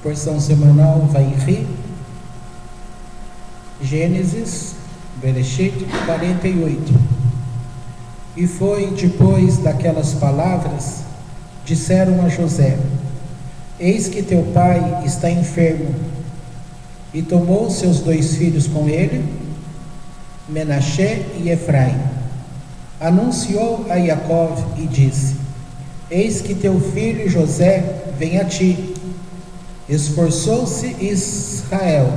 porção semanal Vairi, Gênesis, Bereshit 48. E foi depois daquelas palavras, disseram a José: eis que teu pai está enfermo. E tomou seus 2 filhos com ele, Menaxé e Efraim. Anunciou a Jacó e disse: eis que teu filho José vem a ti. Esforçou-se Israel,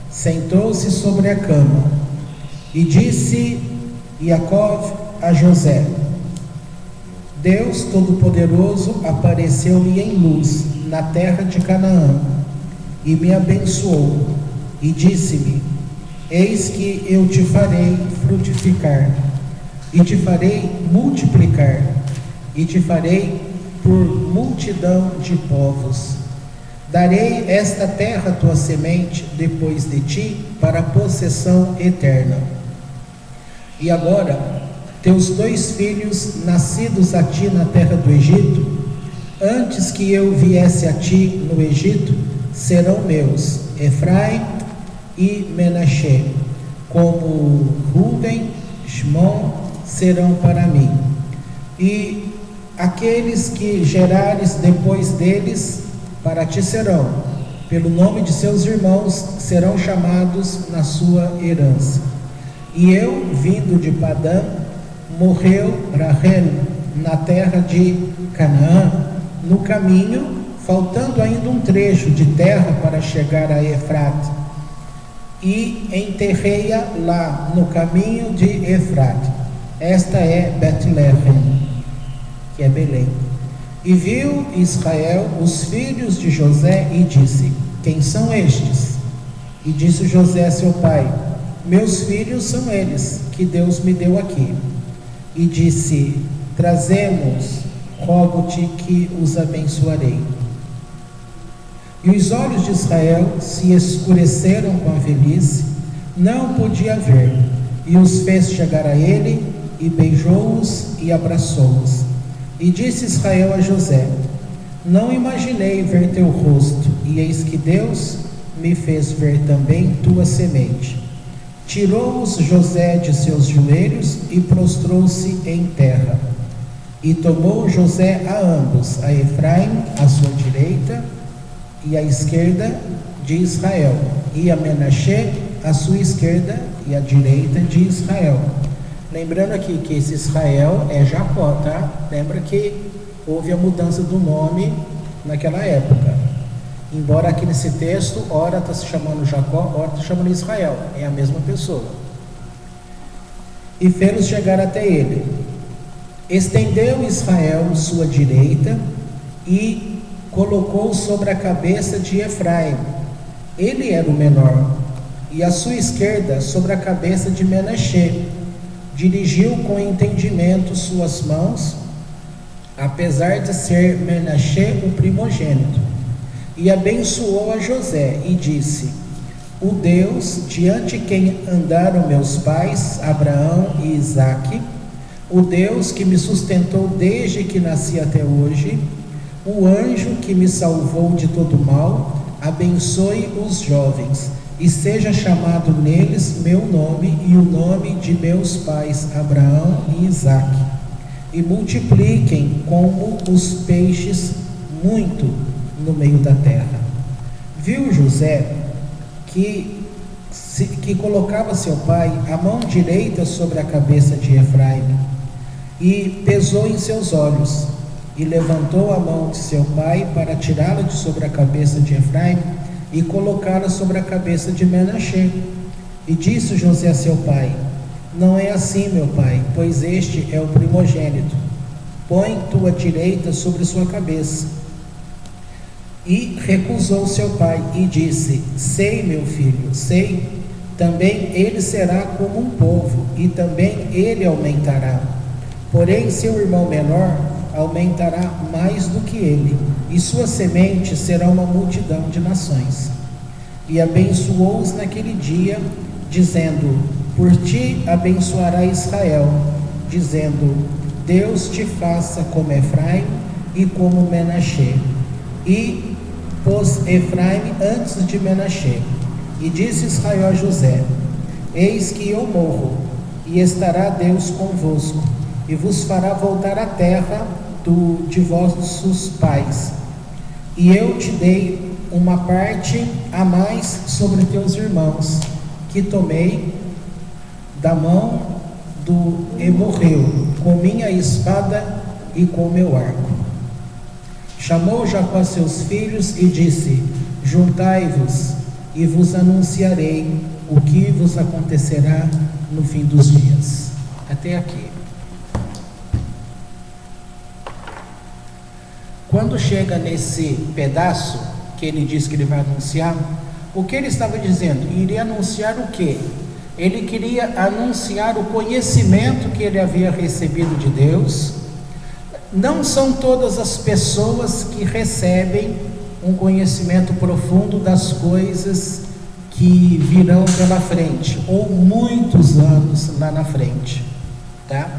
sentou-se sobre a cama, e disse Jacó a José: Deus Todo-Poderoso apareceu-me em luz na terra de Canaã, e me abençoou, e disse-me: eis que eu te farei frutificar, e te farei multiplicar, e te farei por multidão de povos. Darei esta terra à tua semente depois de ti, para possessão eterna. E agora, teus 2 filhos, nascidos a ti na terra do Egito, antes que eu viesse a ti no Egito, serão meus, Efraim e Menaxé, como Ruben, Shimon, serão para mim. E aqueles que gerares depois deles, para ti serão, pelo nome de seus irmãos, serão chamados na sua herança. E eu, vindo de Padã, morreu Rahel na terra de Canaã, no caminho, faltando ainda um trecho de terra para chegar a Efrate, e enterrei-a lá no caminho de Efrate. Esta é Betlehem, que é Belém. E viu Israel os filhos de José e disse: quem são estes? E disse José a seu pai: meus filhos são eles, que Deus me deu aqui. E disse: trazemos, rogo-te que os abençoarei. E os olhos de Israel se escureceram com a velhice, não podia ver, e os fez chegar a ele, e beijou-os e abraçou-os. E disse Israel a José: não imaginei ver teu rosto, e eis que Deus me fez ver também tua semente. Tirou-os José de seus joelhos e prostrou-se em terra. E tomou José a ambos, a Efraim à sua direita e à esquerda de Israel, e a Menaxé à sua esquerda e à direita de Israel. Lembrando aqui que esse Israel é Jacó, tá? Lembra que houve a mudança do nome naquela época. Embora aqui nesse texto, ora está se chamando Jacó, ora está chamando Israel. É a mesma pessoa. E fê-los chegar até ele. Estendeu Israel sua direita e colocou sobre a cabeça de Efraim. Ele era o menor. E a sua esquerda sobre a cabeça de Menaxé. Dirigiu com entendimento suas mãos, apesar de ser Menaxé o primogênito, e abençoou a José e disse: o Deus diante quem andaram meus pais Abraão e Isaque, o Deus que me sustentou desde que nasci até hoje, o anjo que me salvou de todo mal, abençoe os jovens, e seja chamado neles meu nome e o nome de meus pais Abraão e Isaque, e multipliquem como os peixes muito no meio da terra. Viu José que colocava seu pai a mão direita sobre a cabeça de Efraim, e pesou em seus olhos, e levantou a mão de seu pai para tirá-la de sobre a cabeça de Efraim e colocá-la sobre a cabeça de Menaxé. E disse José a seu pai: não é assim, meu pai, pois este é o primogênito. Põe tua direita sobre sua cabeça. E recusou seu pai e disse: sei, meu filho, sei, também ele será como um povo, e também ele aumentará. Porém seu irmão menor aumentará mais do que ele, e sua semente será uma multidão de nações. E abençoou-os naquele dia, dizendo: por ti abençoará Israel, dizendo: Deus te faça como Efraim e como Menaxé. E pôs Efraim antes de Menaxé. E disse Israel a José: eis que eu morro, e estará Deus convosco, e vos fará voltar à terra de vossos pais. E eu te dei uma parte a mais sobre teus irmãos, que tomei da mão do Emorreu, com minha espada e com meu arco. Chamou Jacó seus filhos e disse: juntai-vos, e vos anunciarei o que vos acontecerá no fim dos dias. Até aqui. Quando chega nesse pedaço que ele diz que ele vai anunciar, o que ele estava dizendo? Iria anunciar o quê? Ele queria anunciar o conhecimento que ele havia recebido de Deus. Não são todas as pessoas que recebem um conhecimento profundo das coisas que virão pela frente, ou muitos anos lá na frente, tá?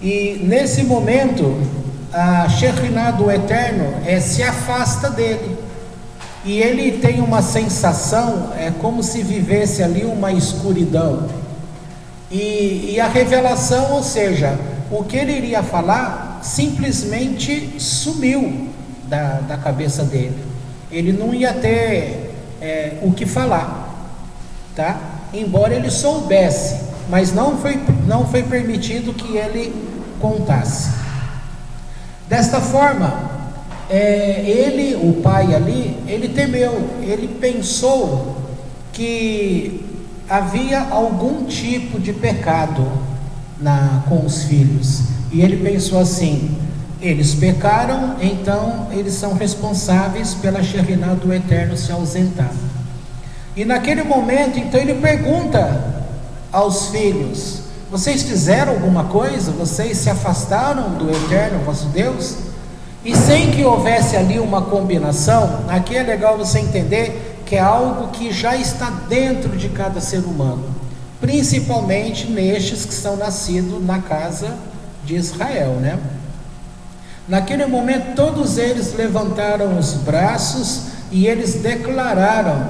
E nesse momento, a Shekinah do Eterno se afasta dele, e ele tem uma sensação, como se vivesse ali uma escuridão, e a revelação, ou seja, o que ele iria falar, simplesmente sumiu da cabeça dele. Ele não ia ter o que falar, tá? Embora ele soubesse, mas não foi permitido que ele contasse. Desta forma, ele, o pai ali, ele temeu, ele pensou que havia algum tipo de pecado com os filhos, e ele pensou assim: eles pecaram, então eles são responsáveis pela Shekinah do Eterno se ausentar. E naquele momento, então ele pergunta aos filhos: vocês fizeram alguma coisa? Vocês se afastaram do Eterno, vosso Deus? E sem que houvesse ali uma combinação, aqui é legal você entender que é algo que já está dentro de cada ser humano, principalmente nestes que são nascidos na casa de Israel, né? Naquele momento, todos eles levantaram os braços e eles declararam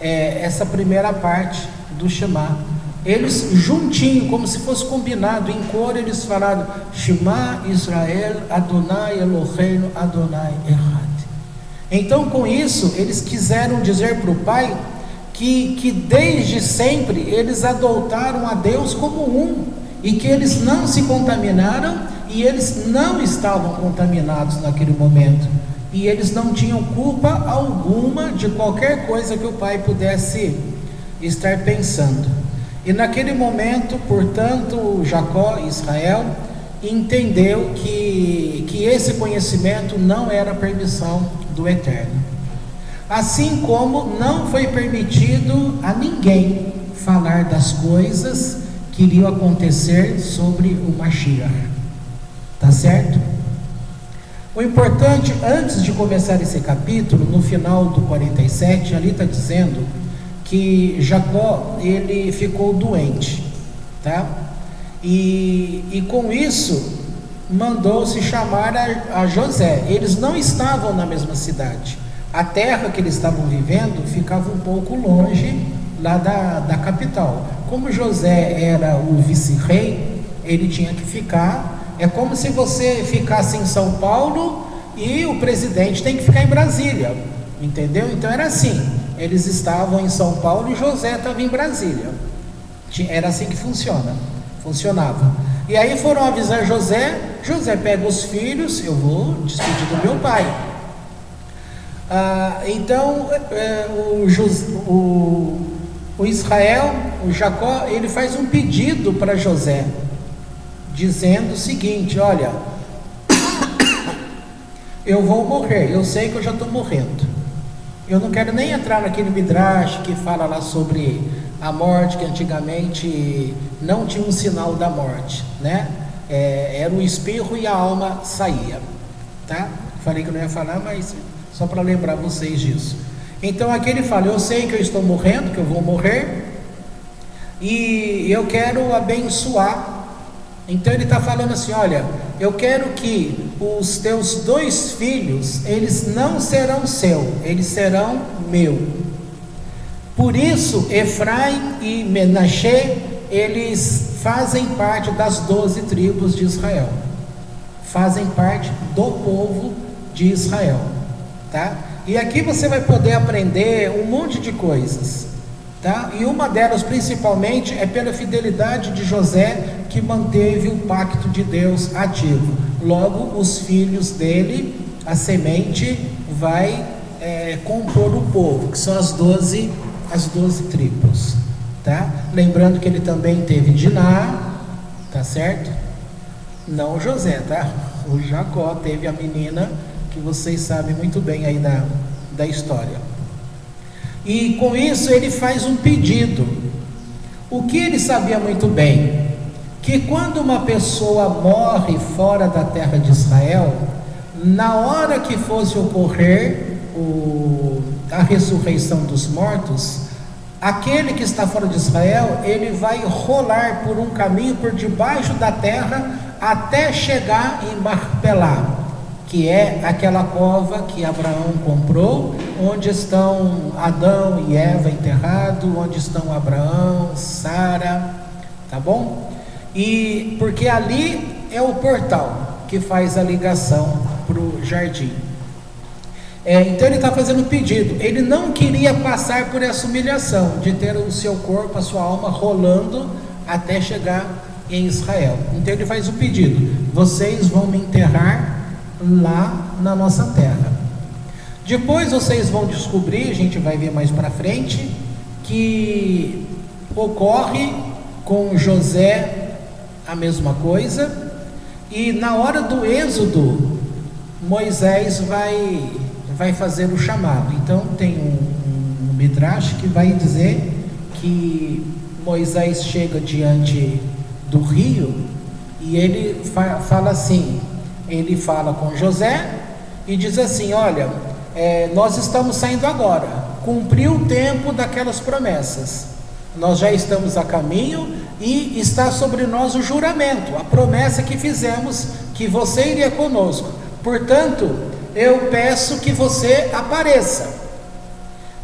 essa primeira parte do Shema. Eles juntinho, como se fosse combinado, em coro, eles falaram: Shema Israel, Adonai Eloheinu, Adonai Echad. Então, com isso, eles quiseram dizer para o Pai que desde sempre eles adotaram a Deus como um, e que eles não se contaminaram, e eles não estavam contaminados naquele momento, e eles não tinham culpa alguma de qualquer coisa que o Pai pudesse estar pensando. E naquele momento, portanto, Jacó, Israel, entendeu que esse conhecimento não era permissão do Eterno. Assim como não foi permitido a ninguém falar das coisas que iriam acontecer sobre o Mashiach. Tá certo? O importante, antes de começar esse capítulo, no final do 47, ali está dizendo que Jacó, ele ficou doente, tá? E com isso, mandou-se chamar a José. Eles não estavam na mesma cidade. A terra que eles estavam vivendo ficava um pouco longe lá da capital. Como José era o vice-rei, ele tinha que ficar. É como se você ficasse em São Paulo e o presidente tem que ficar em Brasília, entendeu? Então era assim, eles estavam em São Paulo e José estava em Brasília. Era assim que funcionava. E aí foram avisar José: José, pega os filhos, eu vou despedir do meu pai. Então o Israel, o Jacó, ele faz um pedido para José, dizendo o seguinte: olha, eu vou morrer, eu sei que eu já estou morrendo, eu não quero nem entrar naquele midrash que fala lá sobre a morte, que antigamente não tinha um sinal da morte, né? Era o espirro e a alma saía, tá? Falei que eu não ia falar, mas só para lembrar vocês disso. Então aqui ele fala: eu sei que eu estou morrendo, que eu vou morrer, e eu quero abençoar Então ele está falando assim: olha, eu quero que os teus 2 filhos, eles não serão seu, eles serão meu. Por isso Efraim e Menaxê, eles fazem parte das 12 tribos de Israel, fazem parte do povo de Israel, tá? E aqui você vai poder aprender um monte de coisas, tá? E uma delas principalmente é pela fidelidade de José, que manteve o pacto de Deus ativo. Logo, os filhos dele, a semente, vai compor o povo, que são as 12 tribos, tá? Lembrando que ele também teve Diná, tá certo? Não o José, tá? O Jacó teve a menina, que vocês sabem muito bem aí da história. E com isso ele faz um pedido. O que ele sabia muito bem? Que quando uma pessoa morre fora da terra de Israel, na hora que fosse ocorrer a ressurreição dos mortos, aquele que está fora de Israel, ele vai rolar por um caminho por debaixo da terra até chegar em Macpelá, que é aquela cova que Abraão comprou, onde estão Adão e Eva enterrados, onde estão Abraão, Sara, tá bom? E porque ali é o portal que faz a ligação para o jardim. Então ele está fazendo um pedido. Ele não queria passar por essa humilhação de ter o seu corpo, a sua alma rolando até chegar em Israel. Então ele faz o pedido: vocês vão me enterrar lá na nossa terra. Depois vocês vão descobrir, a gente vai ver mais para frente, que ocorre com José a mesma coisa, e na hora do êxodo Moisés vai fazer o chamado. Então tem um Midrash que vai dizer que Moisés chega diante do rio e ele fala assim, ele fala com José e diz assim: olha, nós estamos saindo agora, cumpriu o tempo daquelas promessas, nós já estamos a caminho e está sobre nós o juramento, a promessa que fizemos, que você iria conosco, portanto eu peço que você apareça.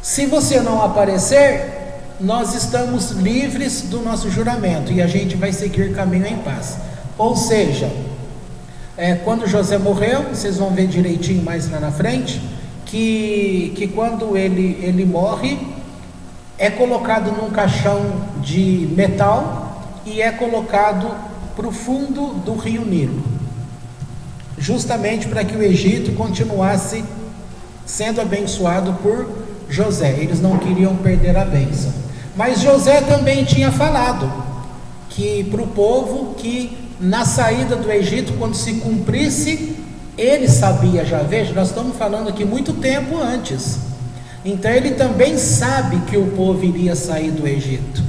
Se você não aparecer, nós estamos livres do nosso juramento e a gente vai seguir caminho em paz. Ou seja, quando José morreu, vocês vão ver direitinho mais lá na frente, que quando ele morre, é colocado num caixão de metal e é colocado para o fundo do rio Nilo, justamente para que o Egito continuasse sendo abençoado por José. Eles não queriam perder a bênção. Mas José também tinha falado que para o povo, que na saída do Egito, quando se cumprisse, ele sabia já, veja, nós estamos falando aqui muito tempo antes. Então ele também sabe que o povo iria sair do Egito,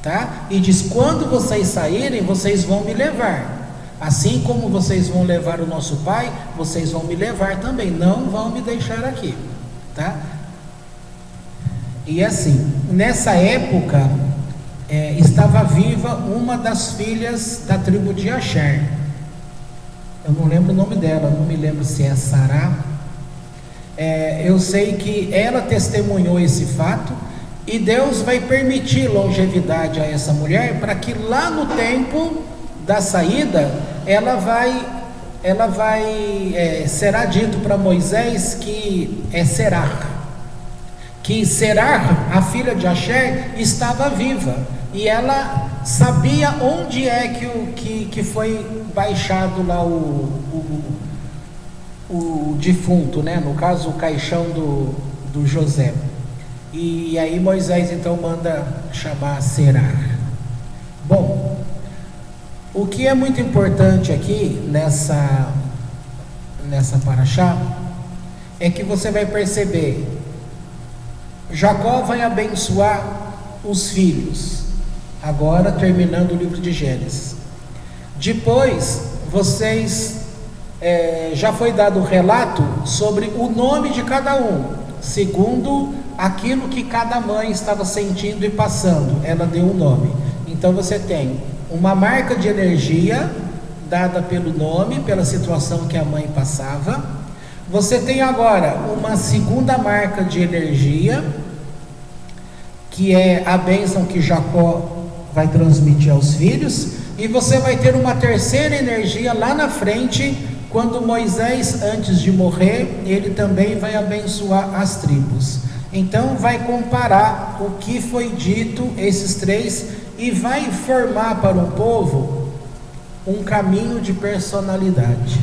tá? E diz: quando vocês saírem, vocês vão me levar. Assim como vocês vão levar o nosso pai, vocês vão me levar também, não vão me deixar aqui, tá? E assim, nessa época, estava viva uma das filhas da tribo de Asher. Eu não lembro o nome dela, não me lembro se é Sará. Eu sei que ela testemunhou esse fato, e Deus vai permitir longevidade a essa mulher, para que lá no tempo da saída, será dito para Moisés que Será, a filha de Asher, estava viva, e ela sabia onde é que foi baixado lá o defunto, né? No caso, o caixão do José. E aí Moisés então manda chamar Será. Bom, o que é muito importante aqui nessa paraxá é que você vai perceber: Jacó vai abençoar os filhos, agora terminando o livro de Gênesis. Depois, já foi dado o relato sobre o nome de cada um, segundo aquilo que cada mãe estava sentindo e passando, ela deu um nome. Então você tem uma marca de energia dada pelo nome, pela situação que a mãe passava. Você tem agora uma segunda marca de energia, que é a bênção que Jacó vai transmitir aos filhos, e você vai ter uma terceira energia lá na frente, quando Moisés, antes de morrer, ele também vai abençoar as tribos. Então vai comparar o que foi dito, esses três, e vai formar para o povo um caminho de personalidade.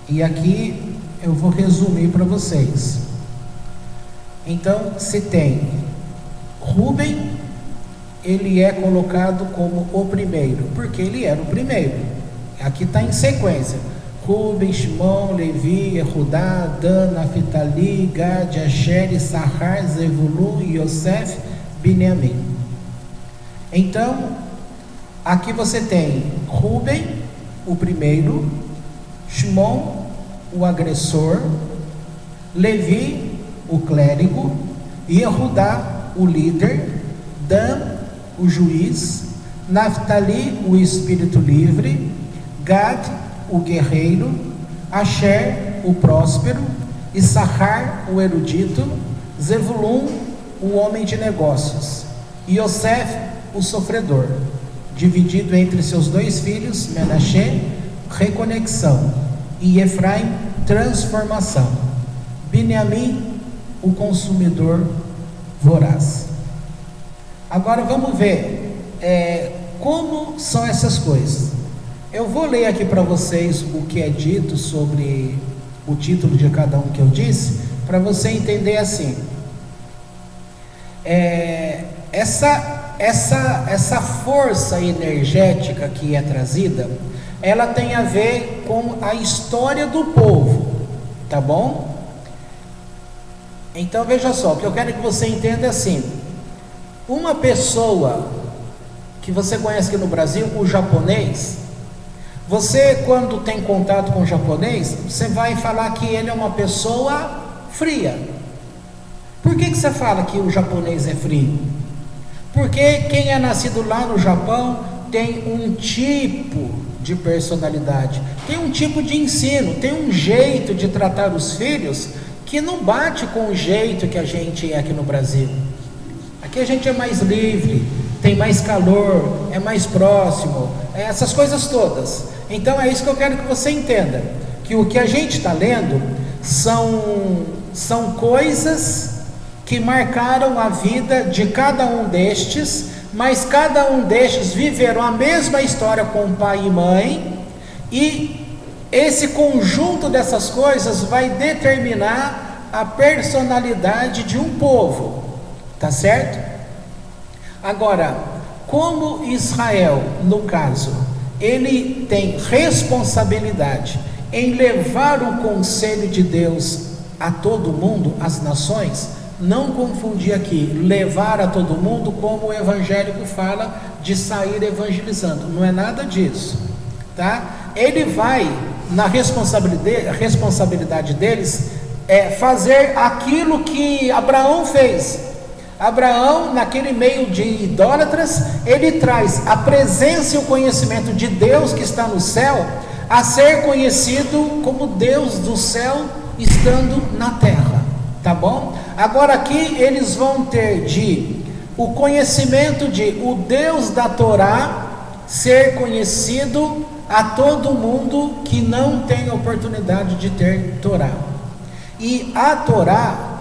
E aqui eu vou resumir para vocês. Então, se tem Rúben, ele é colocado como o primeiro, porque ele era o primeiro. Aqui está em sequência: Rúben, Shimon, Levi, Judá, Dan, Naphtali, Gad, Asher, Issachar, Zevulun, Yosef, Binyamin. Então, aqui você tem Rúben, o primeiro, Shimon, o agressor, Levi, o clérigo, Judá, o líder, Dan, o juiz, Naphtali, o espírito livre, Gad, o guerreiro, Asher, o próspero, Issachar, o erudito, Zevulun, o homem de negócios, e Yosef, o sofredor, dividido entre seus dois filhos, Menaché, reconexão, e Efraim, transformação, Binyamin, o consumidor voraz. Agora vamos ver como são essas coisas. Eu vou ler aqui para vocês o que é dito sobre o título de cada um que eu disse, para você entender assim. Essa força energética que é trazida, ela tem a ver com a história do povo, tá bom? Então veja só, o que eu quero que você entenda é assim: uma pessoa que você conhece aqui no Brasil, o japonês, você quando tem contato com o japonês, você vai falar que ele é uma pessoa fria. Por que você fala que o japonês é frio? Porque quem é nascido lá no Japão tem um tipo de personalidade, tem um tipo de ensino, tem um jeito de tratar os filhos que não bate com o jeito que a gente é aqui no Brasil. Aqui a gente é mais livre, tem mais calor, é mais próximo, essas coisas todas. Então é isso que eu quero que você entenda, que o que a gente está lendo são coisas que marcaram a vida de cada um destes, mas cada um destes viveram a mesma história com pai e mãe, e esse conjunto dessas coisas vai determinar a personalidade de um povo, tá certo? Agora, como Israel, no caso, ele tem responsabilidade em levar o conselho de Deus a todo mundo, às nações, não confundir aqui levar a todo mundo como o evangélico fala de sair evangelizando, não é nada disso, tá? Ele vai, na responsabilidade deles, fazer aquilo que Abraão fez. Abraão, naquele meio de idólatras, ele traz a presença e o conhecimento de Deus que está no céu, a ser conhecido como Deus do céu estando na terra, tá bom? Agora aqui eles vão ter o conhecimento de o Deus da Torá ser conhecido a todo mundo que não tem oportunidade de ter Torá. E a Torá,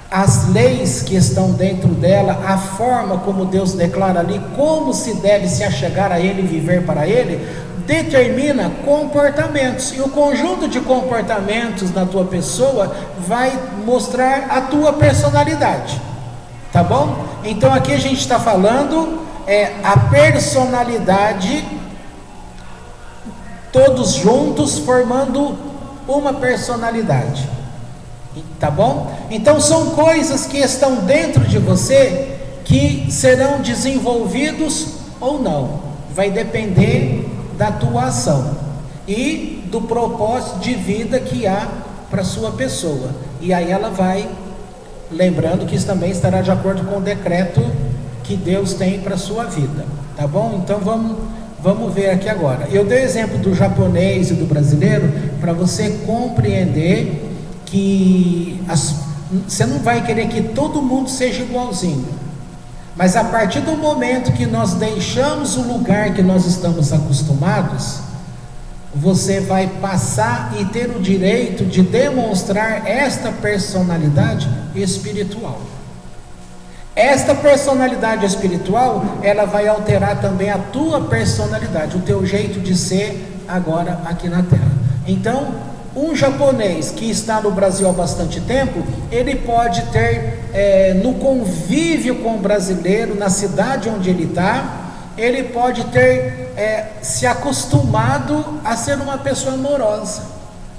as leis que estão dentro dela, a forma como Deus declara ali, como se deve se achegar a Ele e viver para Ele, determina comportamentos, e o conjunto de comportamentos na tua pessoa vai mostrar a tua personalidade, tá bom? Então aqui a gente está falando a personalidade, todos juntos formando uma personalidade, tá bom? Então são coisas que estão dentro de você que serão desenvolvidos ou não, vai depender da tua ação e do propósito de vida que há para sua pessoa. E aí ela vai, lembrando que isso também estará de acordo com o decreto que Deus tem para sua vida. tá bom? Então vamos ver aqui agora. Eu dei o exemplo do japonês e do brasileiro para você compreender que você não vai querer que todo mundo seja igualzinho, mas a partir do momento que nós deixamos o lugar que nós estamos acostumados, você vai passar e ter o direito de demonstrar esta personalidade espiritual. Esta personalidade espiritual, ela vai alterar também a tua personalidade, o teu jeito de ser agora aqui na Terra. Então, um japonês que está no Brasil há bastante tempo, ele pode ter, no convívio com o brasileiro, na cidade onde ele está, ele pode ter se acostumado a ser uma pessoa amorosa,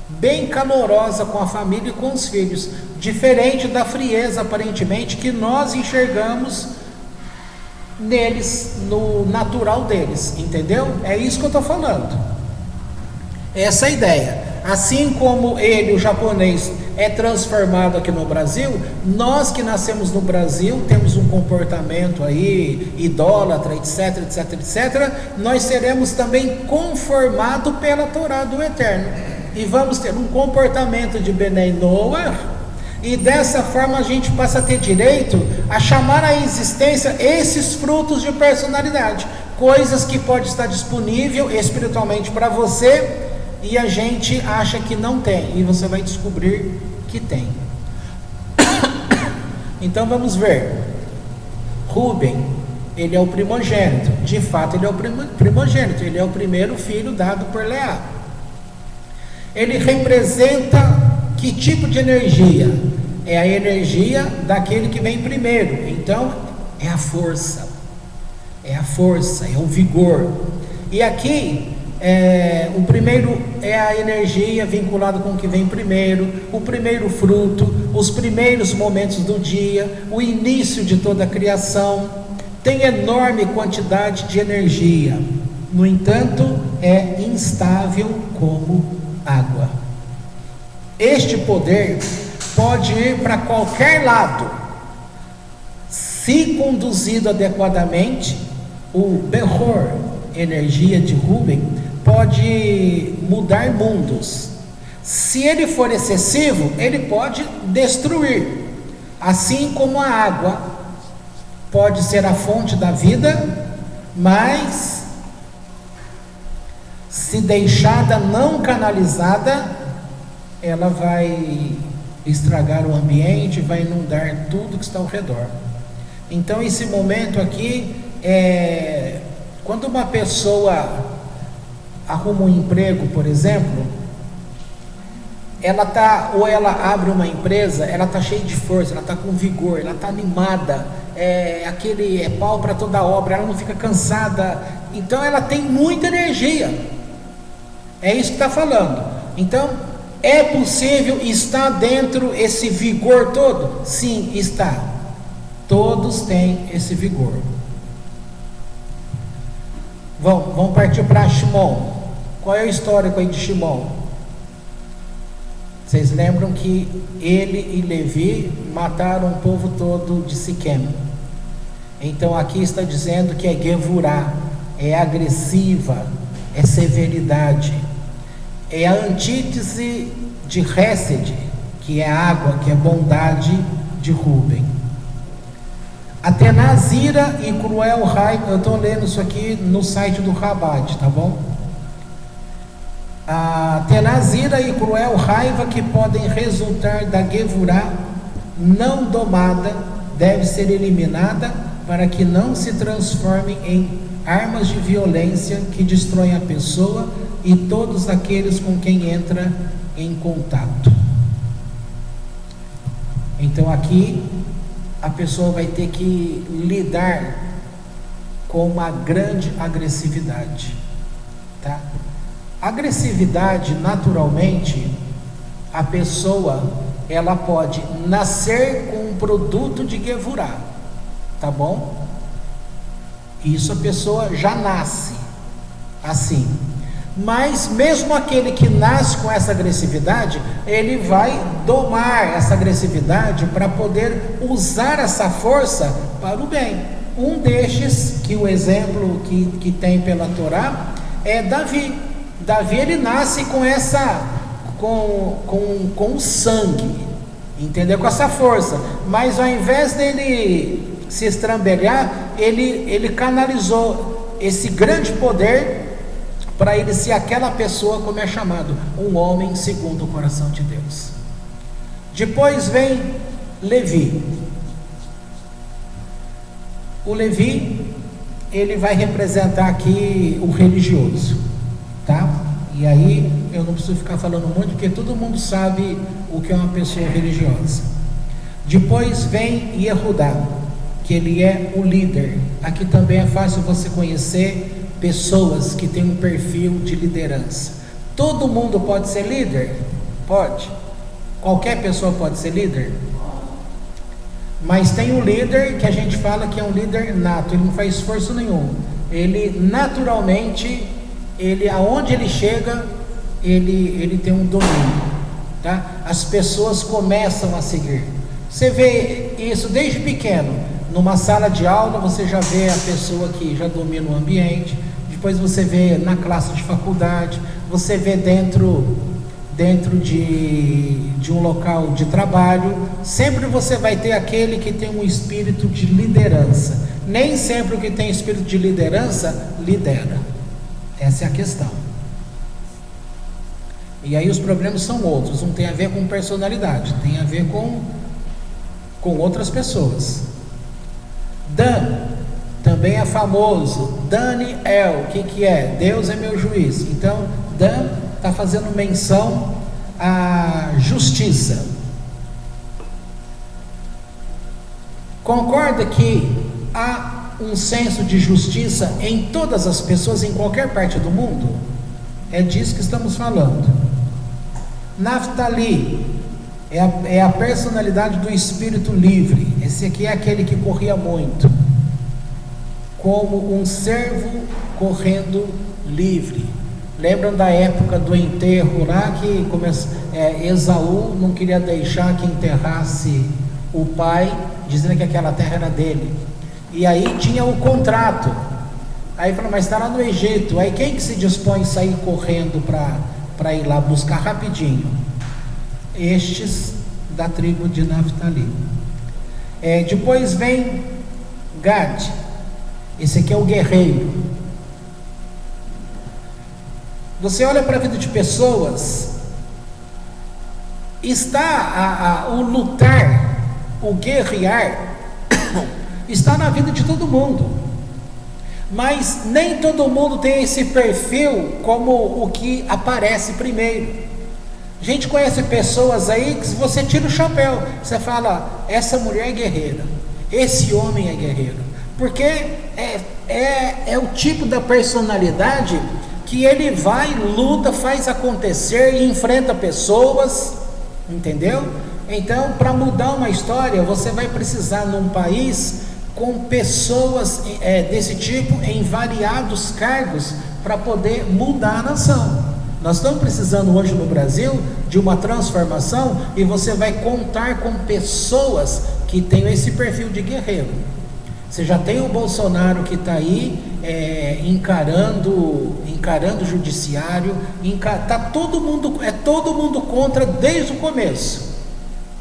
bem calorosa com a família e com os filhos, diferente da frieza aparentemente que nós enxergamos neles, no natural deles, entendeu? É isso que eu estou falando, essa é a ideia. Assim como ele, o japonês, é transformado aqui no Brasil, nós que nascemos no Brasil, temos um comportamento aí, idólatra, etc, etc, etc, nós seremos também conformados pela Torá do Eterno, e vamos ter um comportamento de Benei Noah, e dessa forma a gente passa a ter direito a chamar à existência esses frutos de personalidade, coisas que pode estar disponível espiritualmente para você, e a gente acha que não tem, e você vai descobrir que tem. Então vamos ver. Rúben, ele é o primogênito, de fato ele é o primogênito, ele é o primeiro filho dado por Leá. Ele representa que tipo de energia? É a energia daquele que vem primeiro, então é a força, é o vigor. E aqui o primeiro é a energia vinculada com o que vem primeiro, o primeiro fruto, os primeiros momentos do dia, o início de toda a criação. Tem enorme quantidade de energia, no entanto é instável como água. Este poder pode ir para qualquer lado, se conduzido adequadamente. O Behor, energia de Rúben, pode mudar mundos. Se ele for excessivo, ele pode destruir, assim como a água pode ser a fonte da vida, mas se deixada não canalizada, ela vai estragar o ambiente, vai inundar tudo que está ao redor. Então esse momento aqui quando uma pessoa arruma um emprego, por exemplo, ou ela abre uma empresa, ela está cheia de força, ela está com vigor, ela está animada, aquele pau para toda obra, ela não fica cansada, então ela tem muita energia. É isso que está falando. Então, é possível estar dentro esse vigor todo? Sim, está. Todos têm esse vigor. Vamos partir para Shimon. Qual é o histórico aí de Shimon? Vocês lembram que ele e Levi mataram o povo todo de Siquém. Então aqui está dizendo que é Gevurá, é agressiva, é severidade, é a antítese de Hesed, que é água, que é bondade de Rúben. A tenaz ira e cruel raiva, eu estou lendo isso aqui no site do Rabat, tá bom? A tenaz ira e cruel raiva que podem resultar da Gevurá não domada deve ser eliminada para que não se transformem em armas de violência que destroem a pessoa e todos aqueles com quem entra em contato. Então aqui a pessoa vai ter que lidar com uma grande agressividade, tá? Agressividade, naturalmente, a pessoa, ela pode nascer com um produto de Gevurá, tá bom? Isso a pessoa já nasce assim. Mas mesmo aquele que nasce com essa agressividade, ele vai domar essa agressividade para poder usar essa força para o bem. Um destes, que o exemplo que tem pela Torá, é Davi. Davi, ele nasce com sangue, entendeu? Com essa força, mas ao invés dele se estrambelhar, ele canalizou esse grande poder para ele ser aquela pessoa, como é chamado, um homem segundo o coração de Deus. Depois vem Levi. O Levi, ele vai representar aqui o religioso, tá? E aí eu não preciso ficar falando muito, porque todo mundo sabe o que é uma pessoa religiosa. Depois vem Yehudá, que ele é o líder. Aqui também é fácil você conhecer pessoas que têm um perfil de liderança. Todo mundo pode ser líder? Pode. Qualquer pessoa pode ser líder? Mas tem um líder que a gente fala que é um líder nato, ele não faz esforço nenhum. Ele naturalmente, aonde ele chega, ele tem um domínio, tá? As pessoas começam a seguir. Você vê isso desde pequeno. Numa sala de aula você já vê a pessoa que já domina o ambiente. Depois você vê na classe de faculdade, você vê dentro de um local de trabalho. Sempre você vai ter aquele que tem um espírito de liderança. Nem sempre o que tem espírito de liderança lidera. Essa é a questão. E aí os problemas são outros. Não tem a ver com personalidade, tem a ver com outras pessoas. Dan também é famoso. Daniel, o que é? Deus é meu juiz. Então Dan está fazendo menção à justiça. Concorda que há um senso de justiça em todas as pessoas, em qualquer parte do mundo? É disso que estamos falando. Naftali é a personalidade do espírito livre. Esse aqui é aquele que corria muito, como um cervo correndo livre. Lembram da época do enterro lá, que Esaú não queria deixar que enterrasse o pai, dizendo que aquela terra era dele. E aí tinha o contrato. Aí falou, mas está lá no Egito. Aí quem que se dispõe a sair correndo para ir lá buscar rapidinho? Estes da tribo de Naftali. Depois vem Gad. Esse aqui é o guerreiro. Você olha para a vida de pessoas, está o lutar, o guerrear, está na vida de todo mundo. Mas nem todo mundo tem esse perfil como o que aparece primeiro. A gente conhece pessoas aí que, se você tira o chapéu, você fala, essa mulher é guerreira, esse homem é guerreiro, porque é o tipo da personalidade que ele vai, luta, faz acontecer e enfrenta pessoas, entendeu? Então, para mudar uma história, você vai precisar num país com pessoas desse tipo em variados cargos para poder mudar a nação. Nós estamos precisando hoje no Brasil de uma transformação, e você vai contar com pessoas que tenham esse perfil de guerreiro. Você já tem o Bolsonaro que está aí encarando o judiciário, tá todo mundo contra desde o começo,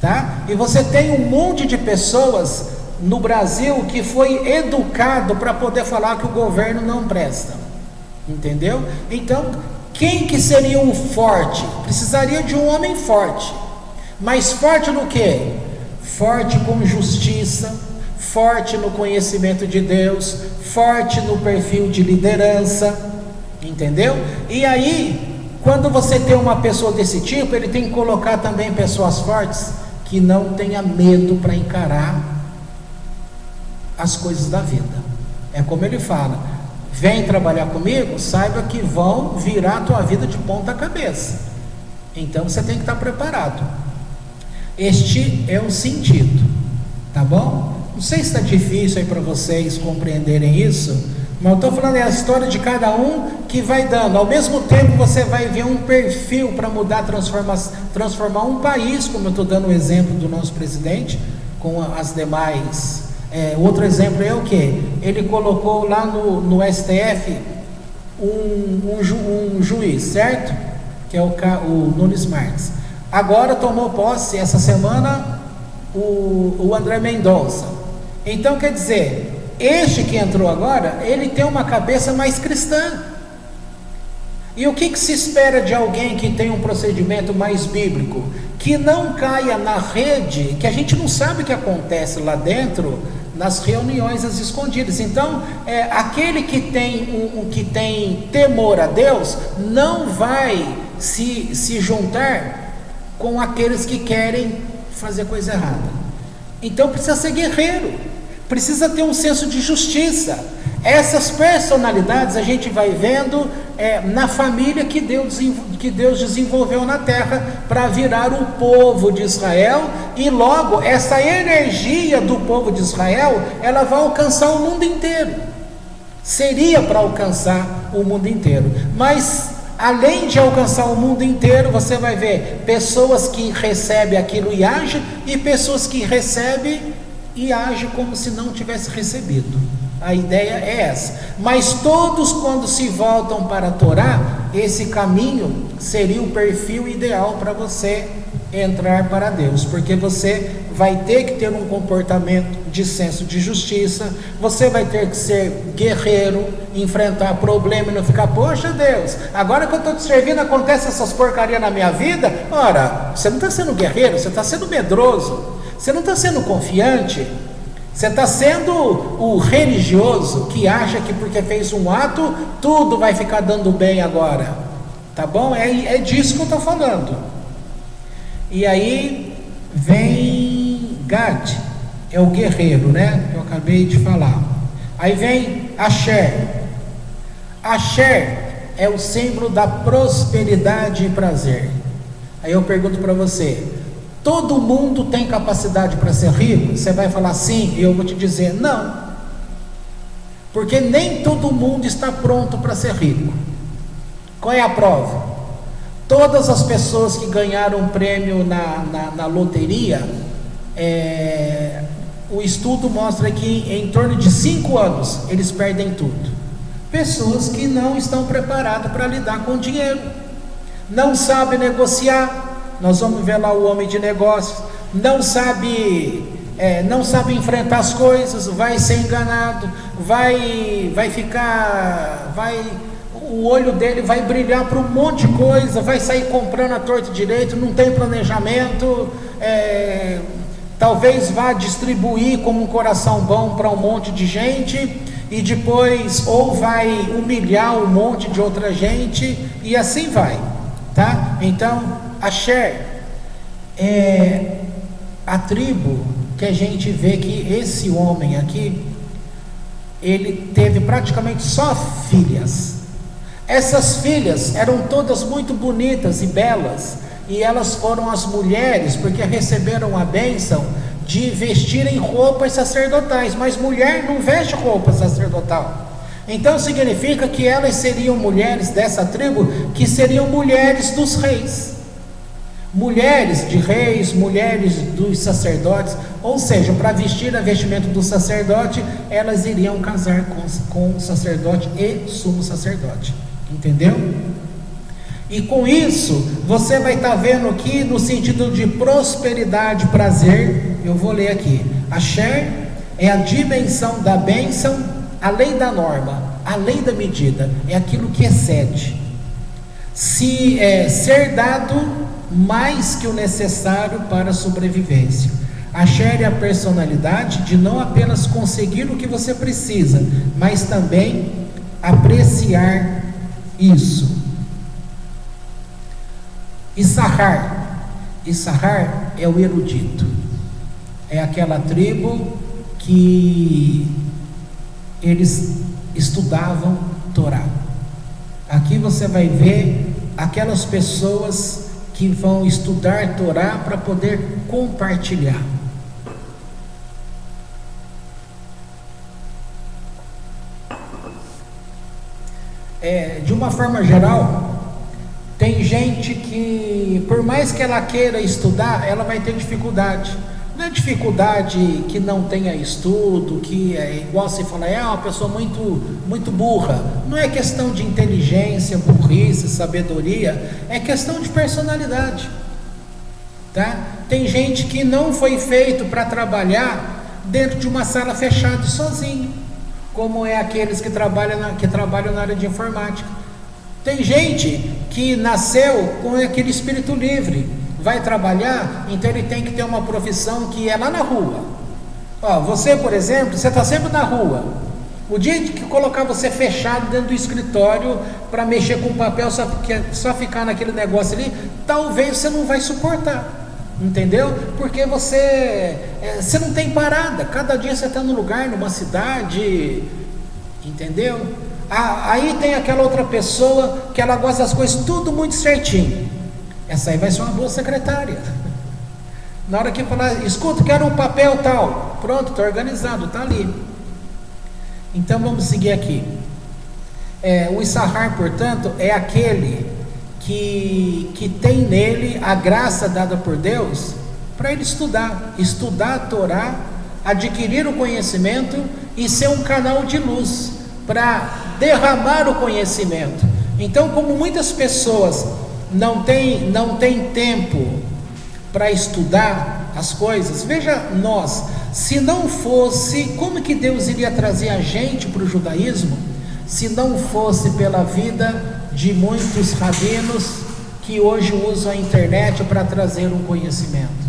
tá? E você tem um monte de pessoas no Brasil que foi educado para poder falar que o governo não presta, entendeu? Então, quem que seria um forte? Precisaria de um homem forte, mas forte no quê? Forte com justiça, forte no conhecimento de Deus, forte no perfil de liderança, entendeu? E aí, quando você tem uma pessoa desse tipo, ele tem que colocar também pessoas fortes que não tenha medo para encarar as coisas da vida. É como ele fala, vem trabalhar comigo, saiba que vão virar a tua vida de ponta cabeça. Então você tem que estar preparado. Este é o sentido, tá bom? Não sei se está difícil aí para vocês compreenderem isso, mas eu estou falando, é a história de cada um que vai dando. Ao mesmo tempo você vai ver um perfil para mudar, transformar um país, como eu estou dando o exemplo do nosso presidente, com as demais Outro exemplo é o que? Ele colocou lá no STF um juiz, certo? Que é o Nunes Marques. Agora tomou posse essa semana o André Mendonça. Então quer dizer, este que entrou agora, ele tem uma cabeça mais cristã. E o que se espera de alguém que tem um procedimento mais bíblico? Que não caia na rede, que a gente não sabe o que acontece lá dentro, nas reuniões às escondidas. Então, aquele que tem temor a Deus, não vai se juntar com aqueles que querem fazer coisa errada. Então precisa ser guerreiro, precisa ter um senso de justiça. Essas personalidades a gente vai vendo na família que Deus desenvolveu na terra para virar o povo de Israel, e logo essa energia do povo de Israel, ela vai alcançar o mundo inteiro. Seria para alcançar o mundo inteiro, mas além de alcançar o mundo inteiro, você vai ver pessoas que recebem aquilo e agem, e pessoas que recebem e agem como se não tivesse recebido. A ideia é essa. Mas todos, quando se voltam para a Torá, esse caminho seria o perfil ideal para você entrar para Deus, porque você vai ter que ter um comportamento de senso de justiça, você vai ter que ser guerreiro, enfrentar problema e não ficar, poxa Deus, agora que eu estou te servindo acontece essas porcarias na minha vida. Ora, você não está sendo guerreiro, você está sendo medroso, você não está sendo confiante, você está sendo o religioso que acha que porque fez um ato, tudo vai ficar dando bem agora, tá bom? É disso que eu estou falando. E aí vem Gad, é o guerreiro, né? Eu acabei de falar. Aí vem Asher. Asher é o símbolo da prosperidade e prazer. Aí eu pergunto para você, todo mundo tem capacidade para ser rico? Você vai falar sim, e eu vou te dizer não, porque nem todo mundo está pronto para ser rico. Qual é a prova? Todas as pessoas que ganharam um prêmio na loteria, o estudo mostra que em torno de 5 anos eles perdem tudo. Pessoas que não estão preparadas para lidar com o dinheiro, não sabem negociar. Nós vamos ver lá o homem de negócios, não sabe enfrentar as coisas, vai ser enganado, o olho dele vai brilhar para um monte de coisa, vai sair comprando a torta direito, não tem planejamento, talvez vá distribuir como um coração bom para um monte de gente, e depois ou vai humilhar um monte de outra gente, e assim vai, tá? Então, Asher é a tribo que a gente vê que esse homem aqui, ele teve praticamente só filhas. Essas filhas eram todas muito bonitas e belas, e elas foram as mulheres, porque receberam a bênção de vestirem roupas sacerdotais, mas mulher não veste roupa sacerdotal. Então significa que elas seriam mulheres dessa tribo, que seriam mulheres dos reis, mulheres de reis, mulheres dos sacerdotes, ou seja, para vestir a vestimenta do sacerdote, elas iriam casar com o sacerdote e sumo sacerdote, entendeu? E com isso, você vai estar vendo aqui no sentido de prosperidade, prazer. Eu vou ler aqui. Asher é a dimensão da bênção, a lei da norma, a lei da medida, é aquilo que excede. Ser dado mais que o necessário para a sobrevivência. Asher é a personalidade de não apenas conseguir o que você precisa, mas também apreciar isso. Issachar é o erudito, é aquela tribo que eles estudavam Torá. Aqui você vai ver aquelas pessoas que vão estudar Torá para poder compartilhar. De uma forma geral, tem gente que, por mais que ela queira estudar, ela vai ter dificuldade. Não é dificuldade que não tenha estudo, que é igual se fala, é uma pessoa muito burra. Não é questão de inteligência, burrice, sabedoria, é questão de personalidade, tá? Tem gente que não foi feito para trabalhar dentro de uma sala fechada e sozinho, como é aqueles que trabalham na área de informática. Tem gente que nasceu com aquele espírito livre, vai trabalhar, então ele tem que ter uma profissão que é lá na rua. Você, por exemplo, você está sempre na rua. O dia que colocar você fechado dentro do escritório para mexer com papel, só ficar naquele negócio ali, talvez você não vai suportar, entendeu? Porque você não tem parada, cada dia você está num lugar, numa cidade, entendeu? Aí tem aquela outra pessoa que ela gosta das coisas tudo muito certinho. Essa aí vai ser uma boa secretária. Na hora que falar, escuta, quero um papel tal, pronto, está organizado, está ali. Então vamos seguir aqui. O Issachar, portanto, é aquele que tem nele a graça dada por Deus para ele estudar a Torá, adquirir o conhecimento e ser um canal de luz para derramar o conhecimento. Então, como muitas pessoas não tem tempo para estudar as coisas, veja nós, se não fosse, como que Deus iria trazer a gente para o judaísmo, se não fosse pela vida de muitos rabinos que hoje usam a internet para trazer um conhecimento?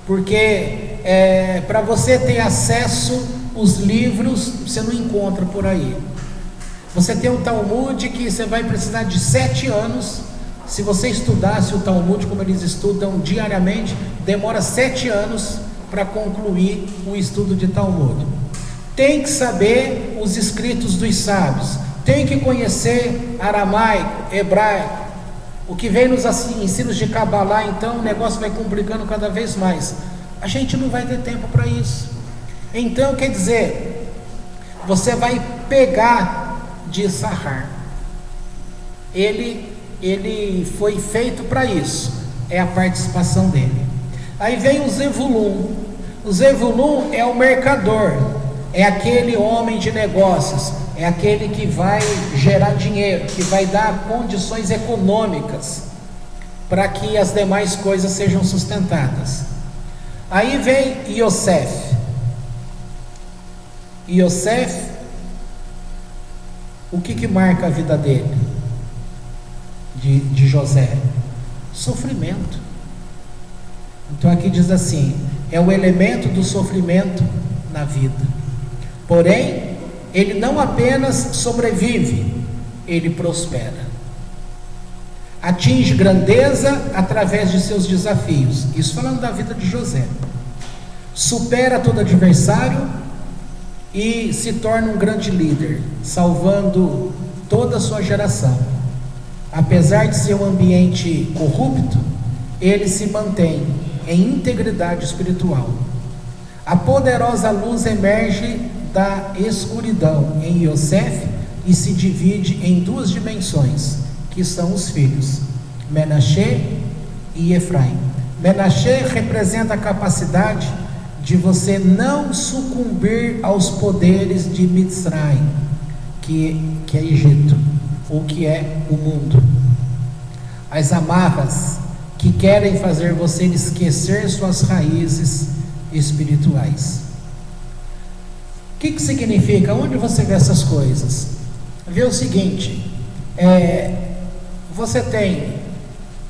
Porque para você ter acesso os livros, você não encontra por aí. Você tem o Talmud que você vai precisar de 7 anos. Se você estudasse o Talmud como eles estudam diariamente, demora 7 anos para concluir o estudo de Talmud. Tem que saber os escritos dos sábios, tem que conhecer aramaico, hebraico. O que vem nos ensinos de Kabbalah, então o negócio vai complicando cada vez mais. A gente não vai ter tempo para isso. Então, quer dizer, você vai pegar de Issachar. Ele foi feito para isso, é a participação dele. Aí vem o Zevulun. O Zevulun é o mercador, é aquele homem de negócios, é aquele que vai gerar dinheiro, que vai dar condições econômicas para que as demais coisas sejam sustentadas. Aí vem Yosef. Yosef, o que marca a vida dele? De José? Sofrimento. Então aqui diz assim, é o elemento do sofrimento na vida. Porém, ele não apenas sobrevive, ele prospera. Atinge grandeza através de seus desafios. Isso falando da vida de José. Supera todo adversário e se torna um grande líder, salvando toda a sua geração. Apesar de ser um ambiente corrupto, ele se mantém em integridade espiritual. A poderosa luz emerge da escuridão em Yosef e se divide em 2 dimensões, que são os filhos, Menaxê e Efraim. Menaxê representa a capacidade de você não sucumbir aos poderes de Mitzrayim, que é Egito, ou que é o mundo. As amarras que querem fazer você esquecer suas raízes espirituais. O que significa? Onde você vê essas coisas? Vê o seguinte, você tem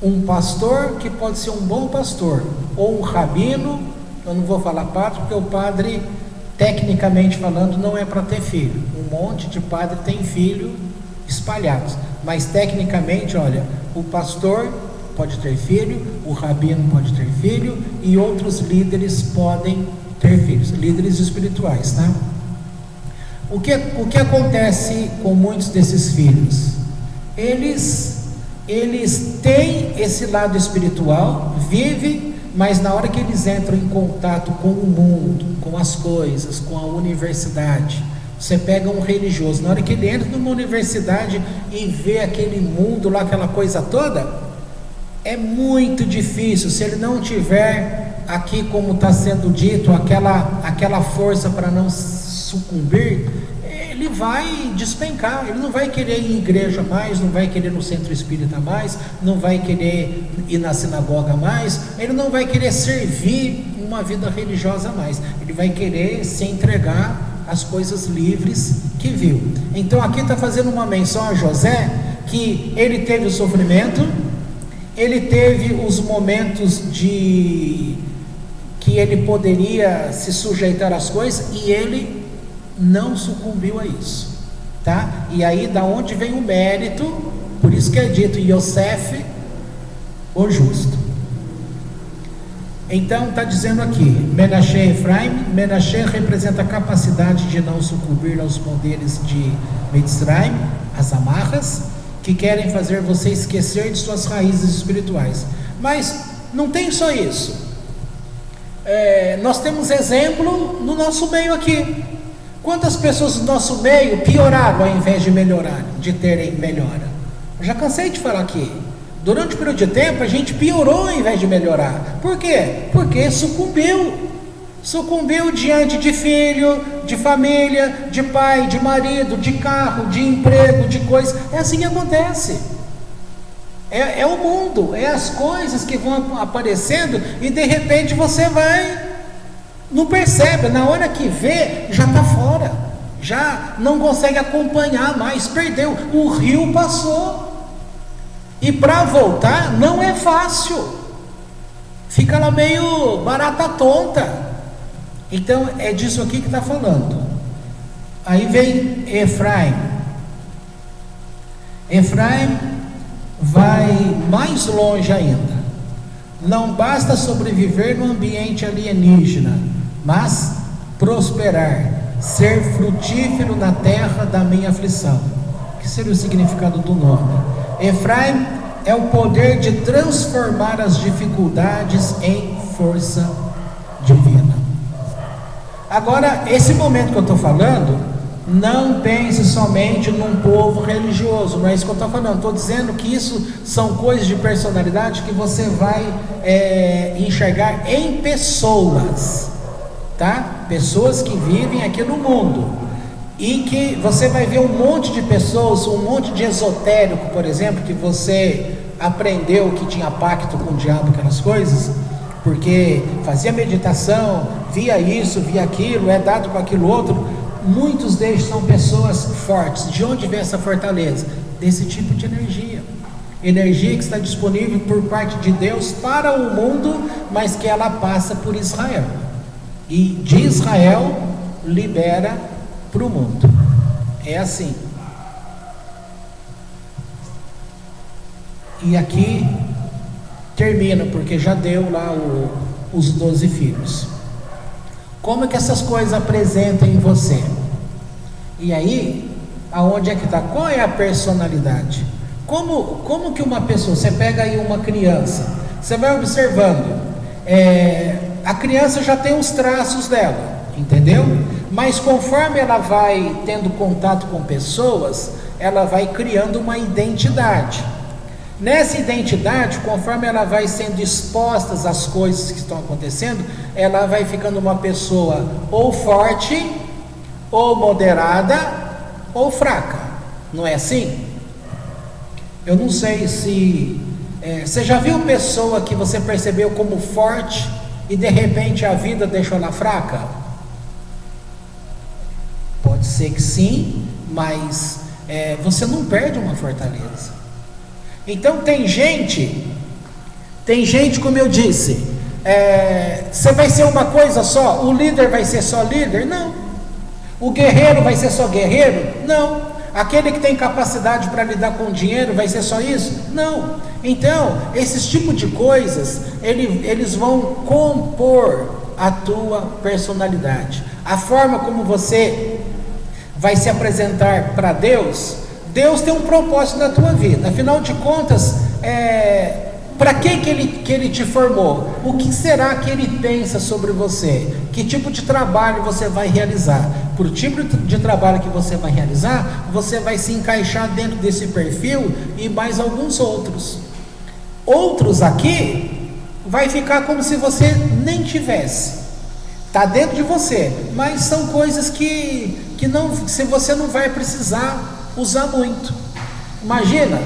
um pastor que pode ser um bom pastor, ou um rabino. Eu não vou falar padre, porque o padre, tecnicamente falando, não é para ter filho. Um monte de padre tem filho espalhados, mas tecnicamente, olha, o pastor pode ter filho, o rabino pode ter filho, e outros líderes podem ter filhos, líderes espirituais, tá? O que acontece com muitos desses filhos? Eles têm esse lado espiritual, vivem, mas na hora que eles entram em contato com o mundo, com as coisas, com a universidade, você pega um religioso, na hora que ele entra numa universidade e vê aquele mundo lá, aquela coisa toda, é muito difícil, se ele não tiver aqui como está sendo dito, aquela força para não sucumbir, ele vai despencar, ele não vai querer ir em igreja mais, não vai querer ir no centro espírita mais, não vai querer ir na sinagoga mais, ele não vai querer servir uma vida religiosa mais, ele vai querer se entregar às coisas livres que viu. Então aqui está fazendo uma menção a José, que ele teve o sofrimento, ele teve os momentos que ele poderia se sujeitar às coisas, e ele não sucumbiu a isso, tá? E aí da onde vem o mérito, por isso que é dito Yosef, o justo. Então está dizendo aqui, Menashe e Efraim. Menashe representa a capacidade de não sucumbir aos poderes de Mitzrayim, as amarras, que querem fazer você esquecer de suas raízes espirituais. Mas não tem só isso, nós temos exemplo no nosso meio aqui. Quantas pessoas do nosso meio pioraram ao invés de melhorar, de terem melhora? Eu já cansei de falar aqui, durante um período de tempo a gente piorou ao invés de melhorar. Por quê? Porque sucumbiu diante de filho, de família, de pai, de marido, de carro, de emprego, de coisa. É assim que acontece. É o mundo, é as coisas que vão aparecendo e de repente você não percebe, na hora que vê, já está fora, já não consegue acompanhar mais, perdeu, o rio passou, e para voltar não é fácil, fica lá meio barata tonta. Então é disso aqui que está falando. Aí vem Efraim. Efraim vai mais longe ainda. Não basta sobreviver no ambiente alienígena, mas prosperar, ser frutífero na terra da minha aflição. Que seria o significado do nome? Efraim é o poder de transformar as dificuldades em força divina. Agora, esse momento que eu estou falando, não pense somente num povo religioso, não é isso que eu estou falando. Estou dizendo que isso são coisas de personalidade que você vai enxergar em pessoas, tá? Pessoas que vivem aqui no mundo, e que você vai ver um monte de pessoas, um monte de esotérico, por exemplo, que você aprendeu que tinha pacto com o diabo, aquelas coisas, porque fazia meditação, via isso, via aquilo, é dado com aquilo outro. Muitos deles são pessoas fortes. De onde vem essa fortaleza? Desse tipo de energia que está disponível por parte de Deus para o mundo, mas que ela passa por Israel, e de Israel libera para o mundo. É assim. E aqui termina, porque já deu lá os 12 filhos. Como é que essas coisas apresentam em você? E aí, aonde é que está? Qual é a personalidade? Como que uma pessoa, você pega aí uma criança, você vai observando, a criança já tem os traços dela, entendeu? Mas conforme ela vai tendo contato com pessoas, ela vai criando uma identidade. Nessa identidade, conforme ela vai sendo exposta às coisas que estão acontecendo, ela vai ficando uma pessoa ou forte, ou moderada, ou fraca. Não é assim? Eu não sei se... você já viu pessoa que você percebeu como forte e de repente a vida deixou ela fraca? Pode ser que sim, mas você não perde uma fortaleza. Então tem gente, como eu disse, você vai ser uma coisa só, o líder vai ser só líder? Não. O guerreiro vai ser só guerreiro? Não. Aquele que tem capacidade para lidar com dinheiro vai ser só isso? Não. Então, esses tipos de coisas, eles vão compor a tua personalidade. A forma como você vai se apresentar para Deus, Deus tem um propósito na tua vida. Afinal de contas, para que ele te formou? O que será que ele pensa sobre você? Que tipo de trabalho você vai realizar? Por tipo de trabalho que você vai realizar, você vai se encaixar dentro desse perfil e mais alguns outros. Outros aqui vai ficar como se você nem tivesse. Está dentro de você, mas são coisas que não, se você não vai precisar usar muito. Imagina,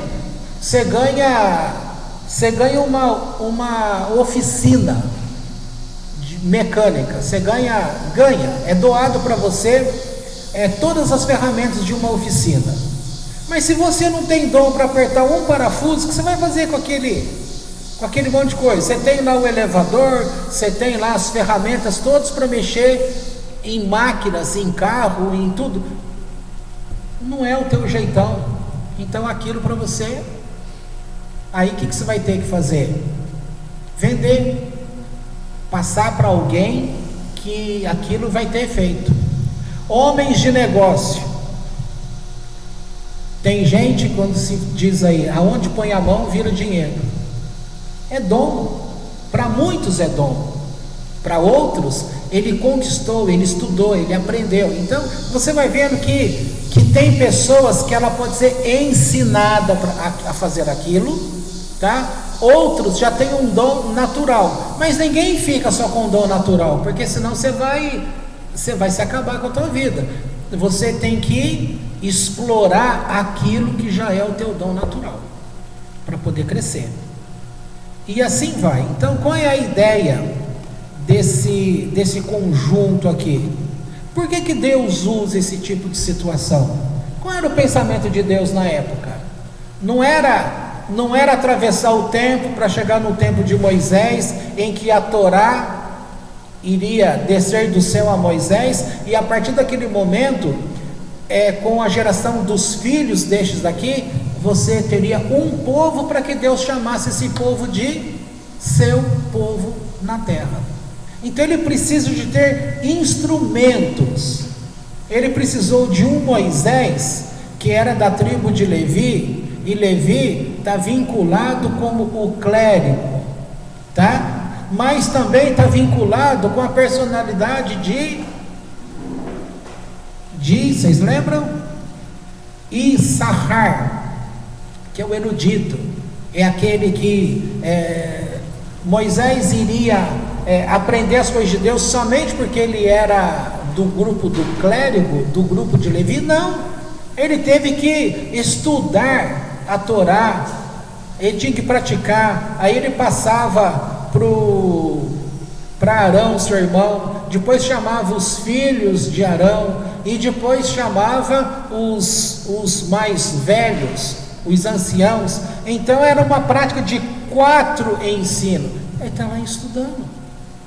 você ganha uma oficina de mecânica, você ganha, é doado para você todas as ferramentas de uma oficina. Mas se você não tem dom para apertar um parafuso, o que você vai fazer com aquele monte de coisa? Você tem lá o elevador, você tem lá as ferramentas todas para mexer em máquinas, em carro, em tudo. Não é o teu jeitão. Então aquilo para você, aí o que você vai ter que fazer? Vender, passar para alguém que aquilo vai ter efeito. Homens de negócio. Tem gente, quando se diz aí, aonde põe a mão vira dinheiro. É dom. Para muitos é dom. Para outros, ele conquistou, ele estudou, ele aprendeu. Então, você vai vendo que tem pessoas que ela pode ser ensinada a fazer aquilo, tá? Outros já têm um dom natural. Mas ninguém fica só com dom natural, porque senão você vai se acabar com a tua vida. Você tem que explorar aquilo que já é o teu dom natural, para poder crescer. E assim vai. Então, qual é a ideia desse conjunto aqui? Por que Deus usa esse tipo de situação? Qual era o pensamento de Deus na época? Não era atravessar o tempo para chegar no tempo de Moisés, em que a Torá iria descer do céu a Moisés, e a partir daquele momento, com a geração dos filhos destes daqui, você teria um povo para que Deus chamasse esse povo de seu povo na terra. Então ele precisa de ter instrumentos. Ele precisou de um Moisés que era da tribo de Levi, e Levi está vinculado como o clérigo, tá? Mas também está vinculado com a personalidade de vocês lembram? Issachar, que é o erudito, é aquele que Moisés iria aprender as coisas de Deus somente porque ele era do grupo do clérigo, do grupo de Levi. Não, ele teve que estudar a Torá, ele tinha que praticar. Aí ele passava para Arão, seu irmão, depois chamava os filhos de Arão, e depois chamava os mais velhos, os anciãos. Então era uma prática de 4 ensino. Ele está lá estudando,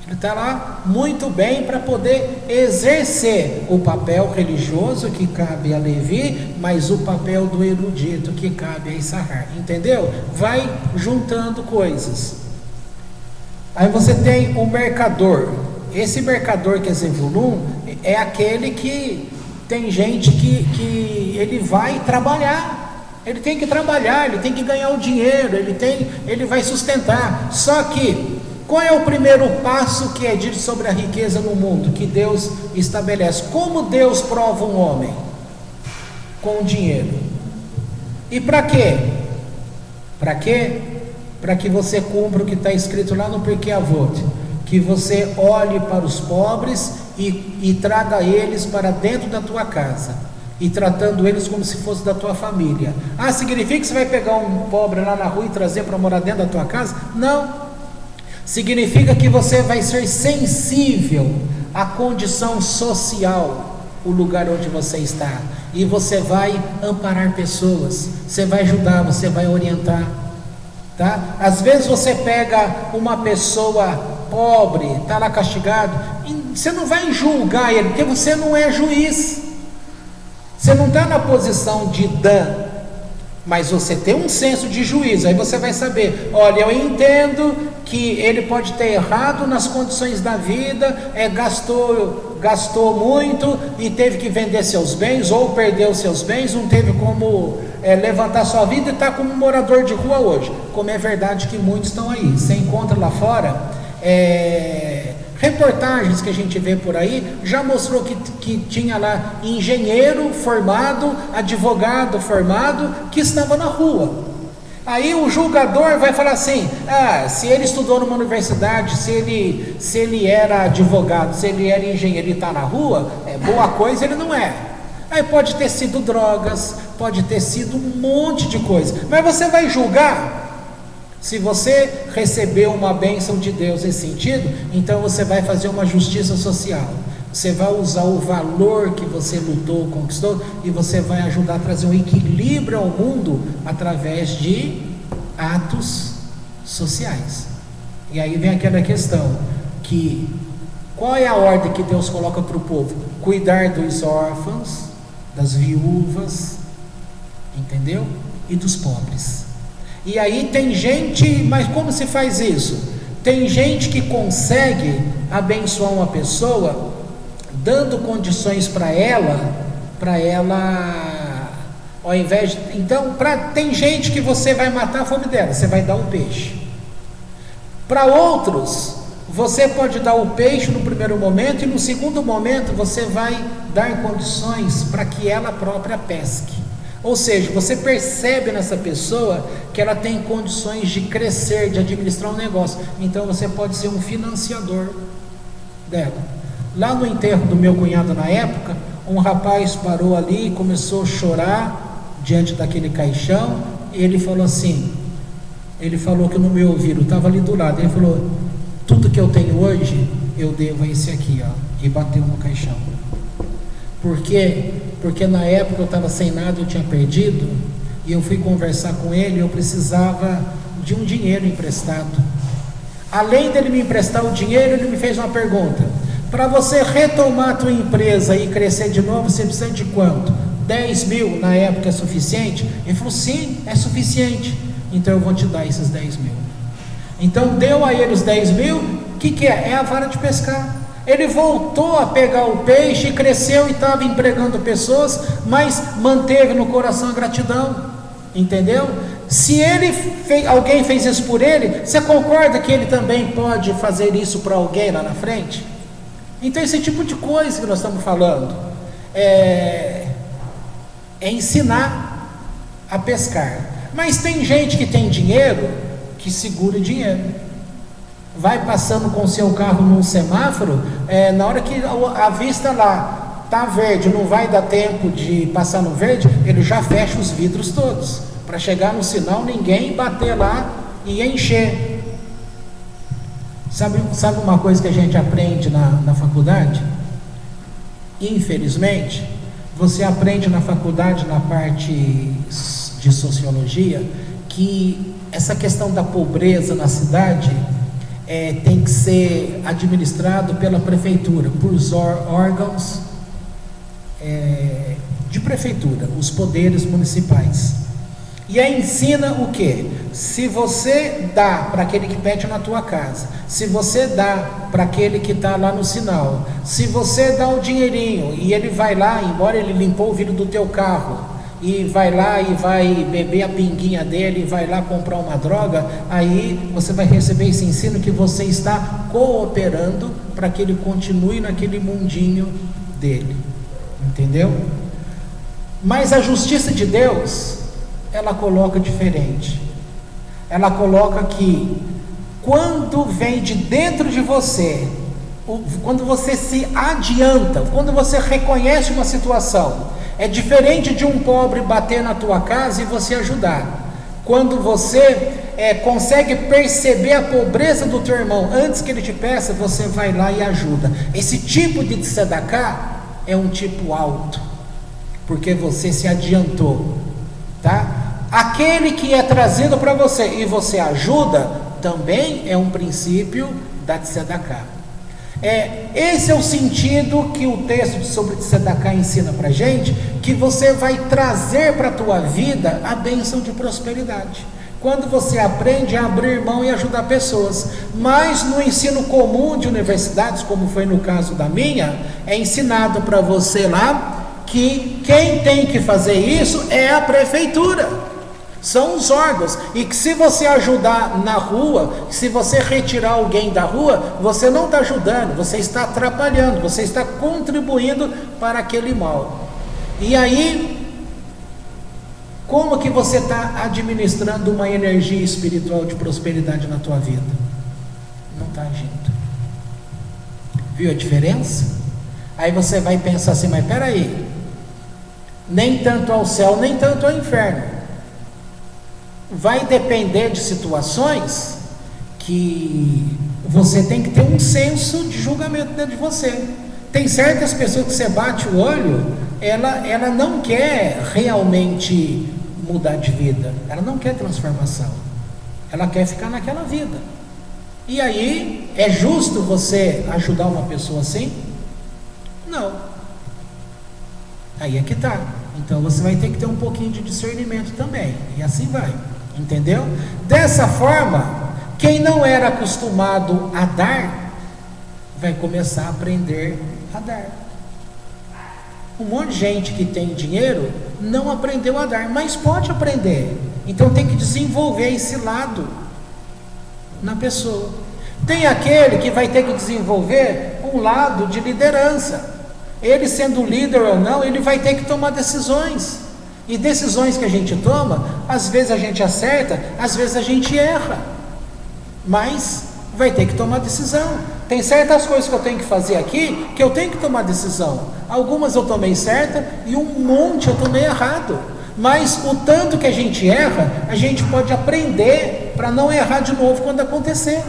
ele está lá muito bem para poder exercer o papel religioso que cabe a Levi, mas o papel do erudito que cabe a Issachar, entendeu? Vai juntando coisas. Aí você tem o mercador. Esse mercador que é Zevulun é aquele que tem gente que ele vai trabalhar, ele tem que trabalhar, ele tem que ganhar o dinheiro, ele vai sustentar. Só que qual é o primeiro passo que é dito sobre a riqueza no mundo, que Deus estabelece? Como Deus prova um homem? Com o dinheiro. E para quê? Para quê? Para que você cumpra o que está escrito lá no Pirkei Avot, que você olhe para os pobres e traga eles para dentro da tua casa, e tratando eles como se fosse da tua família. Significa que você vai pegar um pobre lá na rua e trazer para morar dentro da tua casa? Não. Significa que você vai ser sensível à condição social, o lugar onde você está, e você vai amparar pessoas, você vai ajudar, você vai orientar, tá? Às vezes você pega uma pessoa pobre, está lá castigado, e você não vai julgar ele, porque você não é juiz, você não está na posição de Dan, mas você tem um senso de juízo. Aí você vai saber, olha, eu entendo que ele pode ter errado nas condições da vida, gastou muito e teve que vender seus bens, ou perdeu seus bens, não teve como levantar sua vida, e está como morador de rua hoje, como é verdade que muitos estão aí. Você encontra lá fora reportagens que a gente vê por aí, já mostrou que tinha lá engenheiro formado, advogado formado, que estava na rua. Aí o julgador vai falar assim: se ele estudou numa universidade, se ele era advogado, se ele era engenheiro e está na rua, boa coisa ele não é. Aí pode ter sido drogas, pode ter sido um monte de coisa, mas você vai julgar? Se você recebeu uma bênção de Deus nesse sentido, então você vai fazer uma justiça social. Você vai usar o valor que você lutou, conquistou, e você vai ajudar a trazer um equilíbrio ao mundo através de atos sociais. E aí vem aquela questão que, qual é a ordem que Deus coloca para o povo? Cuidar dos órfãos, das viúvas, entendeu? E dos pobres. E aí tem gente, mas como se faz isso? Tem gente que consegue abençoar uma pessoa dando condições para ela, ao invés de, então, tem gente que você vai matar a fome dela, você vai dar um peixe. Para outros, você pode dar o peixe no primeiro momento, e no segundo momento você vai dar condições para que ela própria pesque. Ou seja, você percebe nessa pessoa que ela tem condições de crescer, de administrar um negócio, então você pode ser um financiador dela. Lá no enterro do meu cunhado na época, um rapaz parou ali e começou a chorar diante daquele caixão, e ele falou assim, ele falou que no meu ouvido, estava ali do lado, ele falou: tudo que eu tenho hoje, eu devo a esse aqui, ó, e bateu no caixão. Por quê? Porque na época eu estava sem nada, eu tinha perdido, e eu fui conversar com ele, eu precisava de um dinheiro emprestado. Além dele me emprestar o dinheiro, ele me fez uma pergunta: para você retomar a tua empresa e crescer de novo, você precisa de quanto? 10 mil, na época, é suficiente? Ele falou: sim, é suficiente, então eu vou te dar esses 10 mil. Então deu a ele os 10 mil, o que é? É a vara de pescar. Ele voltou a pegar o peixe, cresceu e estava empregando pessoas, mas manteve no coração a gratidão, entendeu? Se alguém fez isso por ele, você concorda que ele também pode fazer isso para alguém lá na frente? Então esse tipo de coisa que nós estamos falando é ensinar a pescar. Mas tem gente que tem dinheiro, que segura o dinheiro, vai passando com o seu carro num semáforo, na hora que a vista lá está verde, não vai dar tempo de passar no verde, ele já fecha os vidros todos, para chegar no sinal, ninguém bater lá e encher. Sabe uma coisa que a gente aprende na faculdade? Infelizmente, você aprende na faculdade, na parte de sociologia, que essa questão da pobreza na cidade tem que ser administrado pela prefeitura, por órgãos de prefeitura, os poderes municipais. E aí ensina o quê? Se você dá para aquele que pede na tua casa, se você dá para aquele que está lá no sinal, se você dá o dinheirinho e ele vai lá, embora ele limpou o vidro do teu carro, e vai lá e vai beber a pinguinha dele, e vai lá comprar uma droga, aí você vai receber esse ensino que você está cooperando para que ele continue naquele mundinho dele, entendeu? Mas a justiça de Deus, ela coloca diferente. Ela coloca que quando vem de dentro de você, quando você se adianta, quando você reconhece uma situação, é diferente de um pobre bater na tua casa e você ajudar. Quando você consegue perceber a pobreza do teu irmão antes que ele te peça, você vai lá e ajuda. Esse tipo de tzedakah é um tipo alto, porque você se adiantou, tá? Aquele que é trazido para você e você ajuda, também é um princípio da tzedakah. Esse é o sentido que o texto sobre tzedakah ensina para a gente, que você vai trazer para a tua vida a bênção de prosperidade, quando você aprende a abrir mão e ajudar pessoas. Mas no ensino comum de universidades, como foi no caso da minha, é ensinado para você lá que quem tem que fazer isso é a prefeitura, são os órgãos, e que se você ajudar na rua, se você retirar alguém da rua, você não está ajudando, você está atrapalhando, você está contribuindo para aquele mal. E aí, Como que você está administrando uma energia espiritual de prosperidade na tua vida? Não está agindo. Viu a diferença? Aí você vai pensar assim, mas peraí, nem tanto ao céu, nem tanto ao inferno. Vai depender de situações que você tem que ter um senso de julgamento dentro de você. Tem certas pessoas que você bate o olho, ela não quer realmente mudar de vida, ela não quer transformação, ela quer ficar naquela vida. E aí, é justo você ajudar uma pessoa assim? Não. Aí é que tá. Então você vai ter que ter um pouquinho de discernimento também, e assim vai, entendeu? Dessa forma, quem não era acostumado a dar, vai começar a aprender a dar. Um monte de gente que tem dinheiro não aprendeu a dar, mas pode aprender. Então tem que desenvolver esse lado na pessoa. Tem aquele que vai ter que desenvolver um lado de liderança. Ele sendo líder ou não, ele vai ter que tomar decisões. E decisões que a gente toma, às vezes a gente acerta, às vezes a gente erra. Mas vai ter que tomar decisão. Tem certas coisas que eu tenho que fazer aqui, que eu tenho que tomar decisão. Algumas eu tomei certa e um monte eu tomei errado. Mas o tanto que a gente erra, a gente pode aprender para não errar de novo quando acontecer.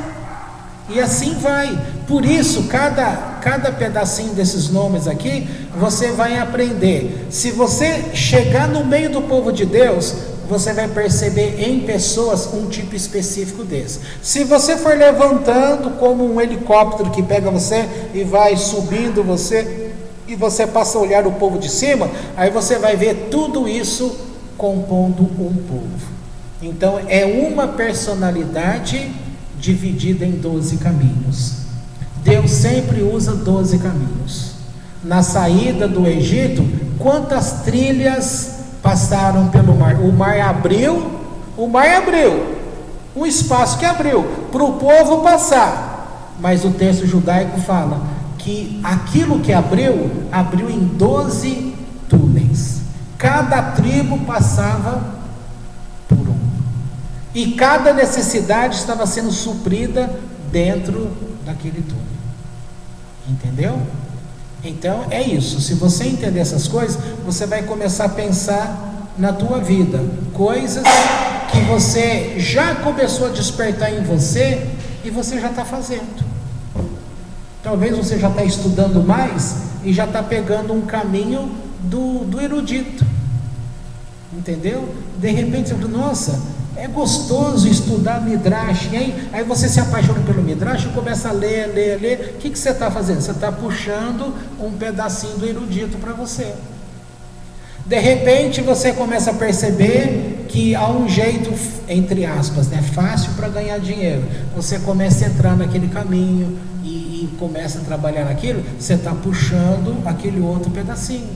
E assim vai. Por isso, cada pedacinho desses nomes aqui, você vai aprender. Se você chegar no meio do povo de Deus, você vai perceber em pessoas um tipo específico desse. Se você for levantando como um helicóptero que pega você e vai subindo você, e você passa a olhar o povo de cima, aí você vai ver tudo isso compondo um povo. Então é uma personalidade dividida em 12 caminhos. Deus sempre usa 12 caminhos. Na saída do Egito, quantas trilhas passaram pelo mar? O mar abriu, um espaço que abriu para o povo passar, mas o texto judaico fala que aquilo que abriu em 12 túneis, cada tribo passava por um, e cada necessidade estava sendo suprida dentro daquele túnel, entendeu? Então é isso. Se você entender essas coisas, você vai começar a pensar na tua vida, coisas que você já começou a despertar em você e você já está fazendo. Talvez você já está estudando mais e já está pegando um caminho do erudito, entendeu? De repente você fala, nossa, é gostoso estudar Midrash, hein? Aí você se apaixona pelo Midrash e começa a ler. O que você está fazendo? Você está puxando um pedacinho do erudito para você. De repente você começa a perceber que há um jeito, entre aspas, fácil para ganhar dinheiro. Você começa a entrar naquele caminho e começa a trabalhar naquilo, você está puxando aquele outro pedacinho.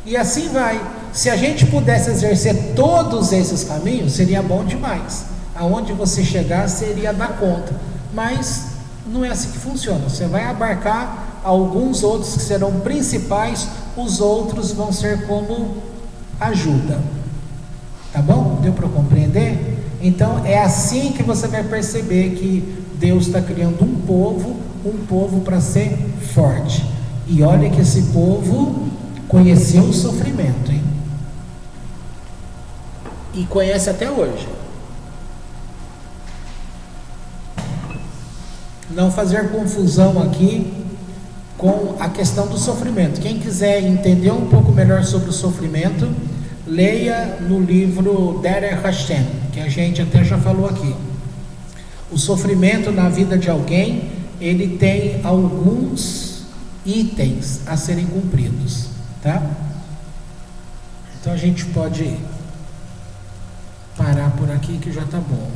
E assim vai. Se a gente pudesse exercer todos esses caminhos, seria bom demais. Aonde você chegar, seria dar conta. Mas não é assim que funciona. Você vai abarcar alguns outros que serão principais, os outros vão ser como ajuda. Tá bom? Deu para compreender? Então é assim que você vai perceber que Deus está criando um povo para ser forte. E olha que esse povo conheceu o sofrimento, hein? E conhece até hoje. Não fazer confusão aqui com a questão do sofrimento. Quem quiser entender um pouco melhor sobre o sofrimento, leia no livro Der Hashem, que a gente até já falou aqui. O sofrimento na vida de alguém, ele tem alguns itens a serem cumpridos, tá? Então a gente pode parar por aqui que já tá bom.